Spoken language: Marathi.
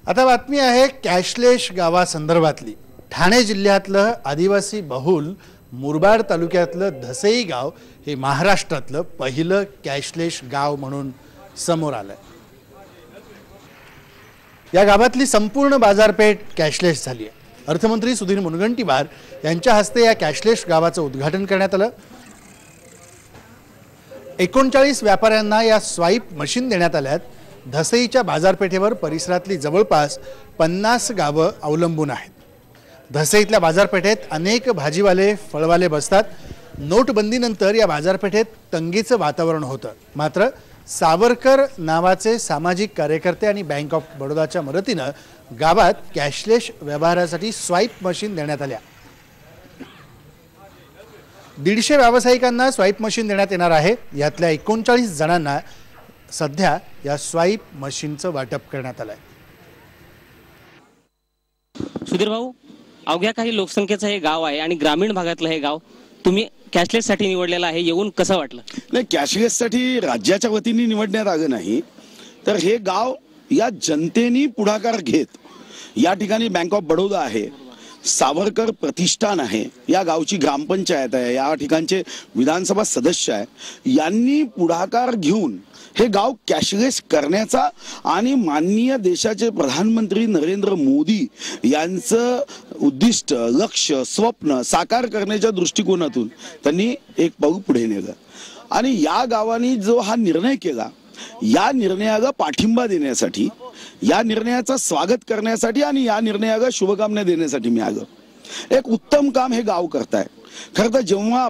आता बातमी आहे कॅशलेस गावासंदर्भातली। ठाणे जिल्ह्यातलं आदिवासी बहुल मुरबाड तालुक्यातलं धसई गाव हे महाराष्ट्रातलं पहिलं कॅशलेस गाव म्हणून समोर आलंय। या गावातली संपूर्ण बाजारपेठ कॅशलेस झाली आहे। अर्थमंत्री सुधीर मुनगंटीवार यांच्या हस्ते या कॅशलेस गावाचं उद्घाटन करण्यात आलं। 39 व्यापाऱ्यांना या स्वाईप मशीन देण्यात आल्यात। धसईच्या बाजारपेठेवर परिसरातली जवळपास 50 गावं अवलंबून आहेत। धसईतल्या बाजारपेठेत अनेक भाजीवाले फळवाले बसतात। नोटबंदीनंतर या बाजारपेठेत तंगीचं वातावरण होतं। मात्र सावरकर नावाचे सामाजिक कार्यकर्ते आणि बँक ऑफ बडोदाच्या मदतीनं गावात कॅशलेस व्यवहारासाठी स्वाईप मशीन देण्यात आल्या। 150 व्यावसायिकांना स्वाईप मशीन देण्यात येणार आहे। यातल्या 39 जणांना सध्या या स्वाईप मशीनचं वाटप करण्यात आलंय। सुधीर भाऊ, अवघ्या काही लोकसंख्येचं हे गाव आहे आणि ग्रामीण भागातलं हे गाव तुम्ही कॅशलेस साठी निवडलेलं आहे, येऊन कसं वाटलं? नाही, कॅशलेस साठी राज्याच्या वतीने निवडण्यात आलं नाही, तर हे गाव या जनतेने पुढाकार घेत या ठिकाणी बँक ऑफ बडोदा आहे, सावरकर प्रतिष्ठान आहे, या गावची ग्रामपंचायत आहे, या ठिकाणचे विधानसभा सदस्य आहे, यांनी पुढाकार घेऊन हे गाव कॅशलेस करण्याचा आणि माननीय देशाचे प्रधानमंत्री नरेंद्र मोदी यांचं उद्दिष्ट, लक्ष, स्वप्न साकार करण्याच्या दृष्टिकोनातून त्यांनी एक पाऊल पुढे नेलं आणि या गावाने जो हा निर्णय केला, या निर्णयाला पाठिंबा देण्यासाठी, या निर्णयाचं स्वागत करण्यासाठी आणि या निर्णयाला शुभकामना देण्यासाठी मी आलो। एक उत्तम काम हे गाव करताय। खरं तर जेव्हा